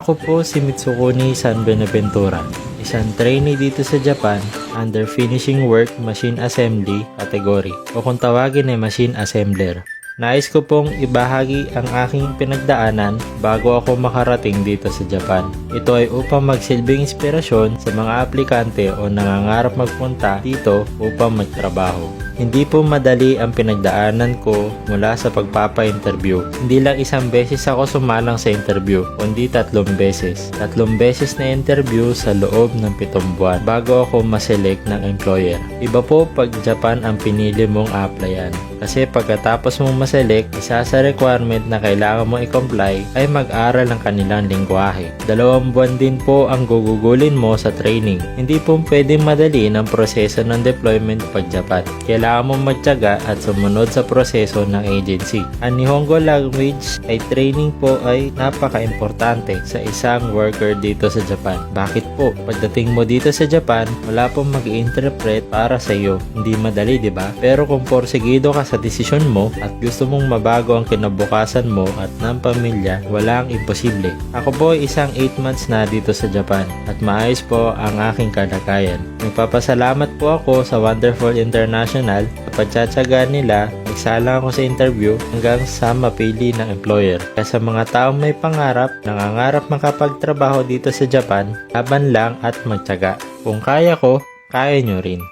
Ako po si Mitsukuni San Benaventura, isang trainee dito sa Japan under finishing work machine assembly category o kung tawagin ay machine assembler. Nais ko pong ibahagi ang aking pinagdaanan bago ako makarating dito sa Japan. Ito ay upang magsilbing inspirasyon sa mga aplikante o nangangarap magpunta dito upang magtrabaho. Hindi po madali ang pinagdaanan ko mula sa pagpapa-interview. Hindi lang isang beses ako sumalang sa interview, kundi 3 beses. 3 beses na interview sa loob ng 7 buwan bago ako maselect ng employer. Iba po pag Japan ang pinili mong applyan. Kasi pagkatapos mong maselect, isa sa requirement na kailangan mong i-comply ay mag-aral ng kanilang lingwahe. 2 buwan din po ang gugugulin mo sa training. Hindi po pwedeng madali ang proseso ng deployment pag Japan. Kailangan mong magtiyaga at sumunod sa proseso ng agency. Ang Nihongo language ay training po ay napaka-importante sa isang worker dito sa Japan. Bakit po? Pagdating mo dito sa Japan, wala pong mag-i-interpret para sa iyo. Hindi madali, di ba? Pero kung porsigido ka sa desisyon mo at gusto mong mabago ang kinabukasan mo at ng pamilya, walang imposible. Ako po ay isang 8 months na dito sa Japan at maayos po ang aking kalagayan. Nagpapasalamat po ako sa Wonderful International sa pagtsatsaga nila. Nagsala ako sa interview hanggang sa mapili ng employer. Kaya sa mga taong may pangarap, nangangarap makapagtrabaho dito sa Japan, laban lang at magtyaga. Kung kaya ko, kaya nyo rin.